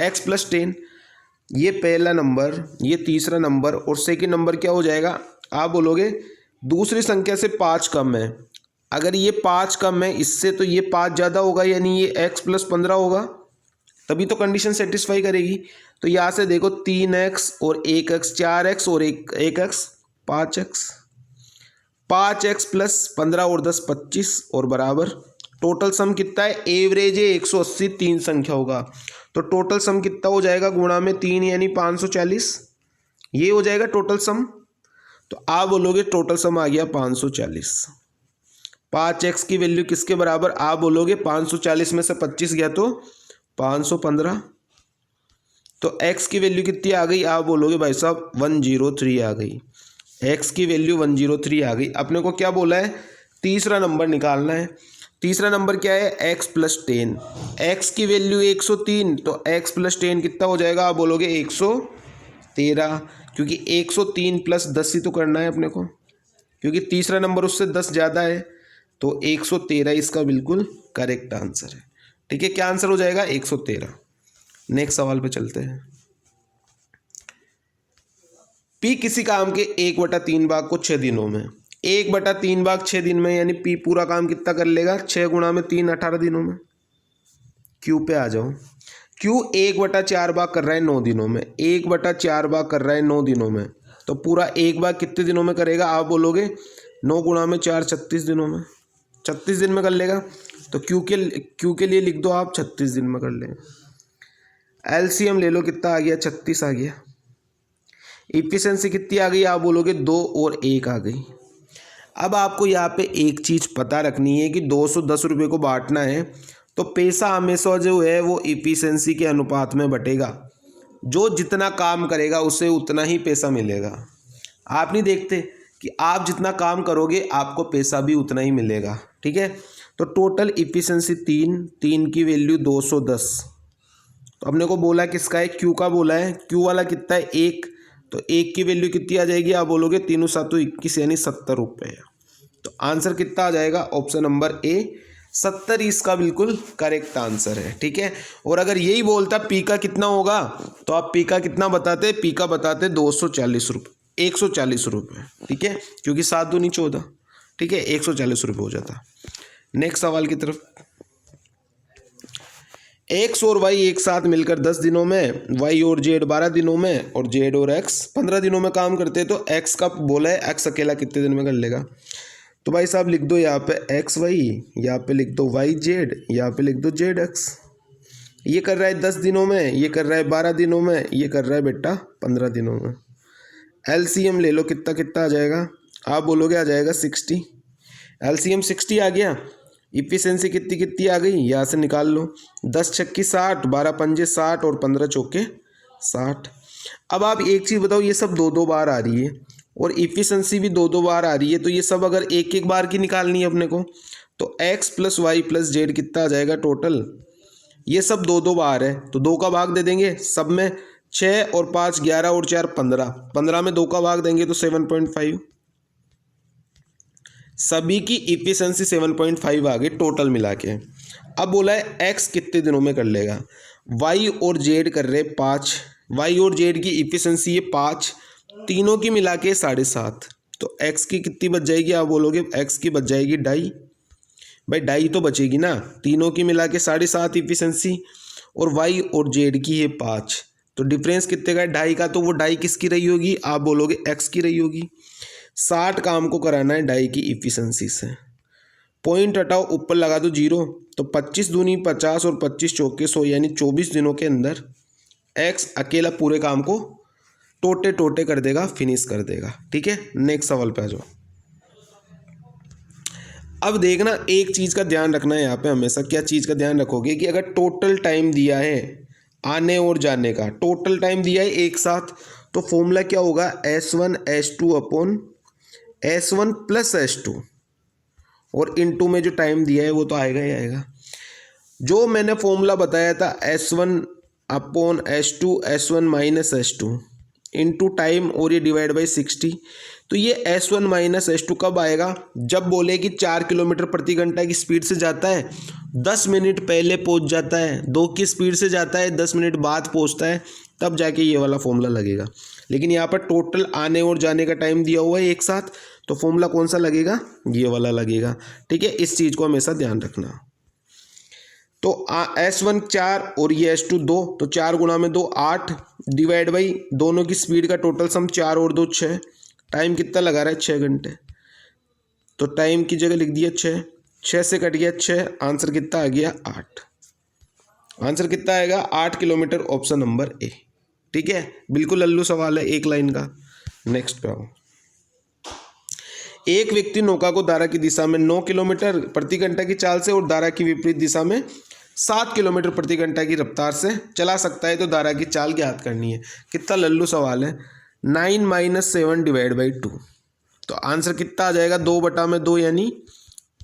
x + 10। ये पहला नंबर, ये तीसरा नंबर और सेकंड नंबर क्या हो जाएगा, आप बोलोगे दूसरी संख्या से 5 कम है। अगर ये 5 कम है इससे तो ये 5 ज़्यादा होगा, यानी ये x + 15 होगा, तभी तो कंडीशन सेटिस्फाई करेगी। तो यहाँ से देखो 3x और 1x, 4x और 1x 5x, 5x + 15 और 10 25 और बराबर टोटल सम कितना है, एवरेज है 180 3 संख्या होगा, तो टोटल सम कितना हो जाएगा, गुणा में 3 यानी 540, ये हो जाएगा टोटल सम। तो आप बोलोगे टोटल सम आ गया 540। 5x की वैल्यू किसके बराबर, आप बोलोगे 540 में से 25 गया तो 515। तो x की वैल्यू कितनी आ गई, आप बोलोगे भाई साहब 103 आ गई। x की वैल्यू 103 आ गई। अपने को क्या बोला है, तीसरा नंबर निकालना है। तीसरा नंबर क्या है, x + 10। x की वैल्यू 103, तो x + 10 कितना हो जाएगा, आप बोलोगे 113, क्योंकि 103 + 10 ही तो करना है अपने को, क्योंकि तीसरा नंबर उससे 10 ज़्यादा है, तो 113 इसका बिल्कुल करेक्ट आंसर है। ठीक है, क्या आंसर हो जाएगा, 113। नेक्स्ट सवाल पे चलते हैं। P किसी काम के 1/3 भाग को 6 दिनों में, 1/3 भाग 6 दिन में, यानी P पूरा काम कितना कर लेगा, 6 × 3 18 दिनों में। Q पे आ जाओ। Q 1/4 भाग कर रहा है 9 दिनों में, 1/4 भाग कर रहा है 9 दिनों में, तो पूरा 1 भाग कितने दिनों में करेगा, आप बोलोगे 9 × 4 36 दिनों में, 36 दिन में कर लेगा। तो Q के लिए लिख दो आप 36 दिन में कर लेंगे। एलसीएम ले लो, कितना आ गया, 36 आ गया। इफिशिएंसी कितनी आ गई, आप बोलोगे 2 और 1 आ गई। अब आपको यहाँ पे एक चीज़ पता रखनी है कि 210 रुपये को बांटना है तो पैसा हमेशा जो है वो इफिशिएंसी के अनुपात में बटेगा। जो जितना काम करेगा उसे उतना ही पैसा मिलेगा। आप नहीं देखते कि आप जितना काम करोगे आपको पैसा भी उतना ही मिलेगा, ठीक है। तो टोटल इफिशिएंसी 3 की वैल्यू 210। तो अपने को बोला किसका है, क्यू का बोला है। क्यू वाला कितना है, 1। तो 1 की वैल्यू कितनी आ जाएगी, आप बोलोगे 3 7 21 यानी 70 रुपये। तो आंसर कितना आ जाएगा, ऑप्शन नंबर ए 70 इसका बिल्कुल करेक्ट आंसर है, ठीक है। और अगर यही बोलता पी का कितना होगा तो आप पी का कितना बताते, पी का बताते 240 रुपये, 140 रुपये, ठीक है, क्योंकि 7 दूनी 14, ठीक है, 140 रुपये हो जाता। नेक्स्ट सवाल की तरफ। एक्स और वाई एक साथ मिलकर 10 दिनों में, वाई और जेड 12 दिनों में और जेड और एक्स 15 दिनों में काम करते हैं। तो एक्स का बोला है, एक्स अकेला कितने दिन में कर लेगा। तो भाई साहब लिख दो यहाँ पे एक्स वाई, यहाँ पे लिख दो वाई जेड, यहाँ पे लिख दो जेड एक्स। ये कर रहा है 10 दिनों में, ये कर रहा है 12 दिनों में, ये कर रहा है बेटा 15 दिनों में। एलसीएम ले लो, कितना कितना आ जाएगा, आप बोलोगे आ जाएगा 60। एलसीएम 60 आ गया। इफिशिएंसी कितनी कितनी आ गई, यहाँ से निकाल लो, 10 छक्की 60, 12 पंजे 60 और 15 चौके 60। अब आप एक चीज़ बताओ, ये सब 2 बार आ रही है और इफिशिएंसी भी 2 बार आ रही है। तो ये सब अगर एक एक बार की निकालनी है अपने को तो X plus Y plus Z कितना आ जाएगा टोटल। ये सब 2 बार है तो 2 का भाग दे देंगे सब में, 6 और 5 11 और 4 15, 15 में 2 का भाग देंगे तो 7.5। सभी की इफिशिएंसी 7.5 आ गई टोटल मिला के। अब बोला है एक्स कितने दिनों में कर लेगा, वाई और जेड कर रहे 5, वाई और जेड की इफिशिएंसी है 5, तीनों की मिला के 7.5। तो एक्स की कितनी बच जाएगी, आप बोलोगे एक्स की बच जाएगी 2.5। भाई 2.5 तो बचेगी ना, तीनों की मिला के 7.5 इफिशिएंसी और वाई और जेड की है 5। तो डिफरेंस कितने का है, 2.5 का। तो वो 2.5 किसकी रही होगी, आप बोलोगे एक्स की रही होगी। 60 काम को कराना है 2.5 की इफिशिएंसी से। पॉइंट हटाओ, ऊपर लगा दो 0। तो 25 दूनी 50 और 25 चौके 100 यानी 24 दिनों के अंदर एक्स अकेला पूरे काम को टोटे टोटे कर देगा, फिनिश कर देगा, ठीक है। नेक्स्ट सवाल पे आ जाओ। अब देखना एक चीज़ का ध्यान रखना है यहाँ पे हमेशा, क्या चीज़ का ध्यान रखोगे कि अगर टोटल टाइम दिया है आने और जाने का, टोटल टाइम दिया है एक साथ, तो फॉर्मूला क्या होगा, S1 S2 upon S1 plus S2 और इनटू में जो टाइम दिया है वो तो आएगा ही आएगा। जो मैंने फॉर्मूला बताया था S1 upon S2 S1 minus S2 into time और ये डिवाइड बाई 60। तो ये S1 माइनस S2 कब आएगा, जब बोले कि 4 किलोमीटर प्रति घंटा की स्पीड से जाता है, 10 मिनट पहले पहुंच जाता है, 2 की स्पीड से जाता है 10 मिनट बाद पहुंचता है, तब जाके ये वाला फॉर्मूला लगेगा। लेकिन यहाँ पर टोटल आने और जाने का टाइम दिया हुआ है एक साथ, तो फॉर्मूला कौन सा लगेगा, ये वाला लगेगा, ठीक है। इस चीज़ को हमेशा ध्यान रखना। तो S1 4 और ये S2 2, तो 4 गुणा में 2 8 डिवाइड बाई दोनों की स्पीड का टोटल सम 4 और 2 6। टाइम कितना लगा रहा है, 6 घंटे। तो टाइम की जगह लिख दिया 6, 6 से कट गया 6, आंसर कितना आ गया 8। आंसर कितना आएगा 8 किलोमीटर, ऑप्शन नंबर ए, ठीक है। बिल्कुल लल्लू सवाल है, एक लाइन का। नेक्स्ट पे आओ। एक व्यक्ति नौका को धारा की दिशा में 9 किलोमीटर प्रति घंटा की चाल से और धारा की विपरीत दिशा में 7 किलोमीटर प्रति घंटा की रफ्तार से चला सकता है, तो धारा की चाल ज्ञात करनी है। कितना लल्लू सवाल है। 9 - 7 डिवाइड बाई 2, तो आंसर कितना आ जाएगा 2/2 यानी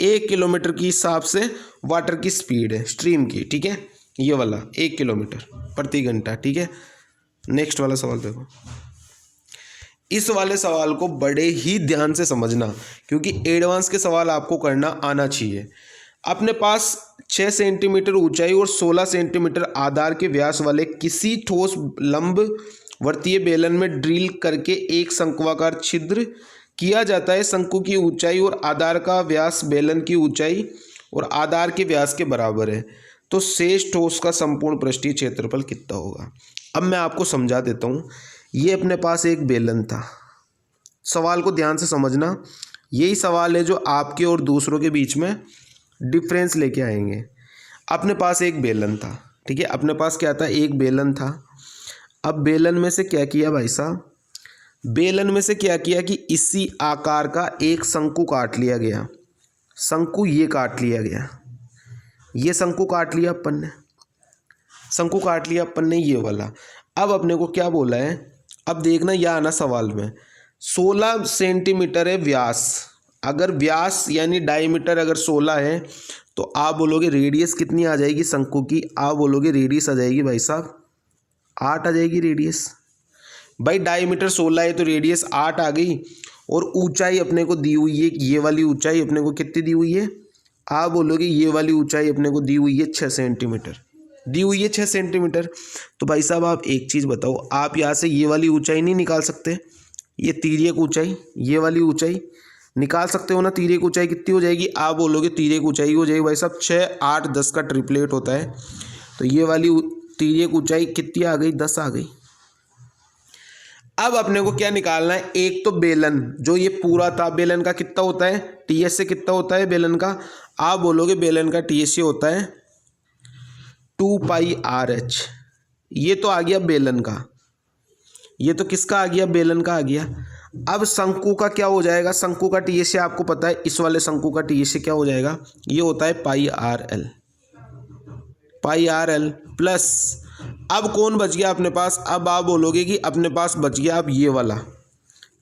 1 किलोमीटर की हिसाब से वाटर की स्पीड है स्ट्रीम की, ठीक है, ये वाला 1 किलोमीटर प्रति घंटा, ठीक है। नेक्स्ट वाला सवाल देखो। इस वाले सवाल को बड़े ही ध्यान से समझना, क्योंकि एडवांस के सवाल आपको करना आना चाहिए। अपने पास 6 सेंटीमीटर ऊंचाई और 16 सेंटीमीटर आधार के व्यास वाले किसी ठोस लंबवर्तीय बेलन में ड्रिल करके एक शंक्वाकार छिद्र किया जाता है। शंकु की ऊंचाई और आधार का व्यास बेलन की ऊंचाई और आधार के व्यास के बराबर है, तो शेष ठोस का संपूर्ण पृष्ठीय क्षेत्रफल कितना होगा। अब मैं आपको समझा देता हूँ। ये अपने पास एक बेलन था, सवाल को ध्यान से समझना, यही सवाल है जो आपके और दूसरों के बीच में डिफरेंस लेके आएंगे। अपने पास एक बेलन था, ठीक है। अपने पास क्या था, एक बेलन था। अब बेलन में से क्या किया भाई साहब, बेलन में से क्या किया कि इसी आकार का एक शंकु काट लिया गया। शंकु ये काट लिया गया, ये शंकु काट लिया अपन ने, शंकु काट लिया अपन ने ये वाला। अब अपने को क्या बोला है, अब देखना यह आना सवाल में, 16 सेंटीमीटर है व्यास। अगर व्यास यानी डायमीटर अगर 16 है तो आप बोलोगे रेडियस कितनी आ जाएगी शंकु की, आप बोलोगे रेडियस आ जाएगी भाई साहब 8 आ जाएगी रेडियस। भाई डायमीटर 16 है तो रेडियस 8 आ गई। और ऊंचाई अपने को दी हुई है, ये वाली ऊंचाई अपने को कितनी दी हुई है, आप बोलोगे ये वाली ऊंचाई अपने को दी हुई है 6 सेंटीमीटर, दी हुई है 6 सेंटीमीटर। तो भाई साहब आप एक चीज़ बताओ, आप यहाँ से ये वाली ऊंचाई नहीं निकाल सकते, ये तिर्यक ऊंचाई, ये वाली ऊंचाई निकाल सकते हो ना। तिर्यक ऊंचाई कितनी हो जाएगी, आप बोलोगे तिर्यक ऊंचाई हो जाएगी भाई साहब 6, 8, 10 का ट्रिपलेट होता है। तो ये वाली तिर्यक ऊंचाई कितनी आ गई, 10 आ गई। अब अपने को क्या निकालना है, एक तो बेलन जो ये पूरा था, बेलन का कितना होता है, टीएस से कितना होता है बेलन का, आप बोलोगे बेलन का टीएस से होता है 2 पाई आर एच। ये तो आ गया बेलन का, ये तो किसका आ गया, बेलन का आ गया। अब शंकु का क्या हो जाएगा, शंकु का टीएस से आपको पता है, इस वाले शंकु का टीएस से क्या हो जाएगा, ये होता है पाई आर एल, पाई आर एल प्लस। अब कौन बच गया अपने पास, अब आप बोलोगे कि अपने पास बच गया अब ये वाला,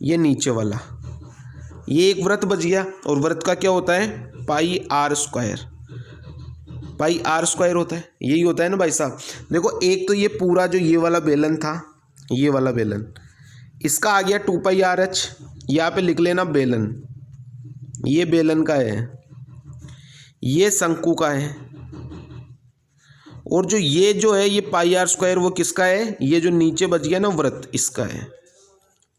ये नीचे वाला, ये एक वृत्त बच गया। और वृत्त का क्या होता है, pi r square, pi r square होता है, यही होता है ना भाई साहब। देखो एक तो ये पूरा जो ये वाला बेलन था, ये वाला बेलन, इसका आ गया 2 पाई आर एच, यहाँ पे लिख लेना बेलन, ये बेलन का है, ये शंकु का है। और जो है ये पाई आर स्क्वायर वो किसका है, ये जो नीचे बच गया ना वृत्त, इसका है।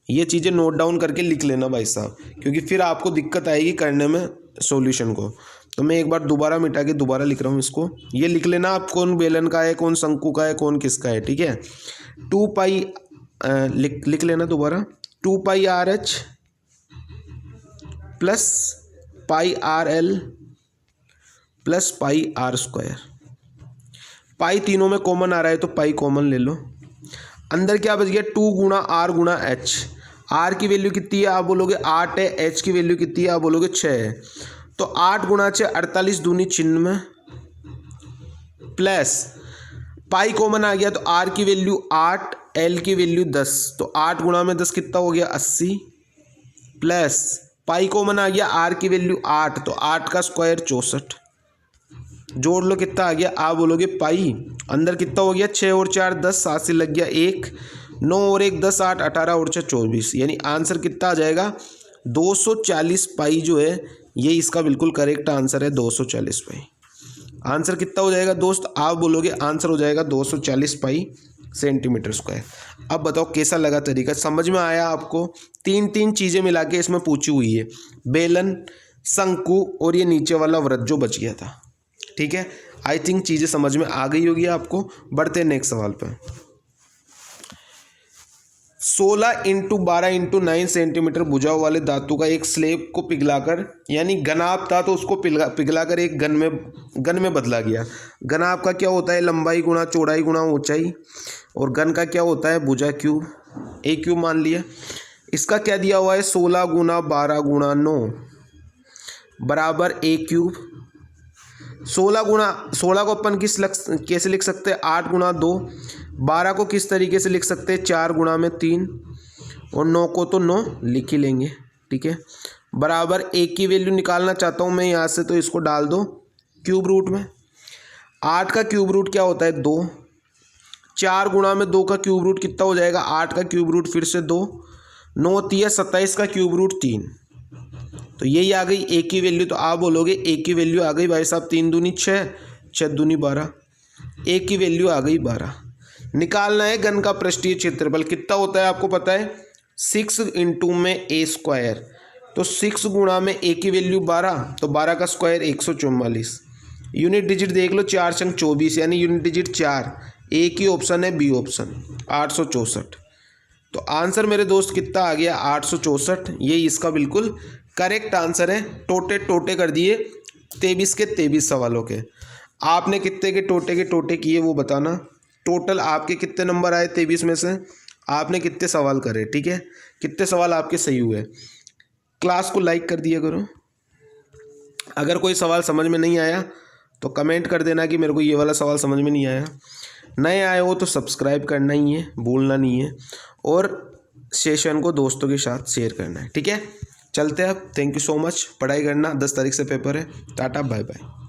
ये चीज़ें नोट डाउन करके लिख लेना भाई साहब, क्योंकि फिर आपको दिक्कत आएगी करने में सॉल्यूशन को। तो मैं एक बार दोबारा मिटा के दोबारा लिख रहा हूँ इसको, ये लिख लेना आप कौन बेलन का है, कौन शंकु का है, कौन किसका है, ठीक है। 2 पाई लिख लेना दोबारा, 2 pi r h plus pi r l plus pi r square. Pi तीनों में कॉमन आ रहा है तो पाई कॉमन ले लो। अंदर क्या बच गया, 2 गुणा आर गुणा एच। आर की वैल्यू कितनी है, आप बोलोगे 8 है, एच की वैल्यू कितनी है, आप बोलोगे 6 है। तो 8 गुणा 6 48 दूनी 96 प्लस पाई कॉमन आ गया तो आर की वैल्यू 8, एल की वैल्यू 10, तो 8 गुणा में 10 कितना हो गया 80 प्लस पाई कॉमन आ गया, आर की वैल्यू 8, तो 8 का स्क्वायर 64, जोड़ लो कितना आ गया, आप बोलोगे पाई, अंदर कितना हो गया 6 और 4 10, 7 से लग गया 1, 9 और 1 10, 8 18 और 6 24, यानी आंसर कितना आ जाएगा 240 पाई जो है ये इसका बिल्कुल करेक्ट आंसर है 240 पाई। आंसर कितना हो जाएगा दोस्त, आप बोलोगे आंसर हो जाएगा 240 पाई सेंटीमीटर स्क्वायर। अब बताओ कैसा लगा तरीका, समझ में आया आपको। 3 चीज़ें मिला के इसमें पूछी हुई है, बेलन, शंकु और ये नीचे वाला वृत्त जो बच गया था, ठीक है। आई थिंक चीज़ें समझ में आ गई होगी आपको। बढ़ते हैं नेक्स्ट सवाल पर। 16 इंटू 12 इंटू 9 सेंटीमीटर भुजाओं वाले धातु का एक स्लेब को पिघलाकर, यानी घनाभ था तो उसको पिघलाकर एक घन में बदला गया। घनाभ का क्या होता है, लंबाई गुणा चौड़ाई गुणा ऊंचाई, और घन का क्या होता है, भुजा क्यूब, ए क्यूब मान लिया। इसका क्या दिया हुआ है, 16 गुणा 12 गुणा 9 बराबर ए क्यूब। 16 को अपन कैसे लिख सकते हैं, 8 गुणा 2। 12 को किस तरीके से लिख सकते हैं, 4 गुणा में 3, और 9 को तो 9 लिख ही लेंगे, ठीक है। बराबर ए की वैल्यू निकालना चाहता हूँ मैं यहाँ से, तो इसको डाल दो क्यूब रूट में। 8 का क्यूब रूट क्या होता है, 2। 4 गुणा में 2 का क्यूब रूट कितना हो जाएगा, 8 का क्यूब रूट फिर से 2, 9 3 27 का क्यूब रूट 3, तो यही आ गई ए की वैल्यू। तो आप बोलोगे ए की वैल्यू आ गई भाई साहब 3 दूनी 6, 6 दूनी 12, ए की वैल्यू आ गई 12। निकालना है घन का पृष्ठीय क्षेत्रफल, कितना होता है आपको पता है, 6 इंटू में ए स्क्वायर, तो 6 गुणा में ए की वैल्यू 12, तो 12 का स्क्वायर 144। यूनिट डिजिट देख लो, 4 संग 24, यानी यूनिट डिजिट 4, ए की ऑप्शन है, बी ऑप्शन 864। तो आंसर मेरे दोस्त कितना आ गया, 864, ये इसका बिल्कुल करेक्ट आंसर है। टोटे कर दिए 23 के 23 सवालों के। आपने कितने के टोटे किए वो बताना। टोटल आपके कितने नंबर आए 23 में से, आपने कितने सवाल करे, ठीक है, कितने सवाल आपके सही हुए। क्लास को लाइक कर दिया करो। अगर कोई सवाल समझ में नहीं आया तो कमेंट कर देना कि मेरे को ये वाला सवाल समझ में नहीं आया। नए आए हो तो सब्सक्राइब करना ही है, भूलना नहीं है, और सेशन को दोस्तों के साथ शेयर करना है, ठीक है। चलते हैं अब, थैंक यू सो मच। पढ़ाई करना, 10 तारीख से पेपर है। Tata bye bye.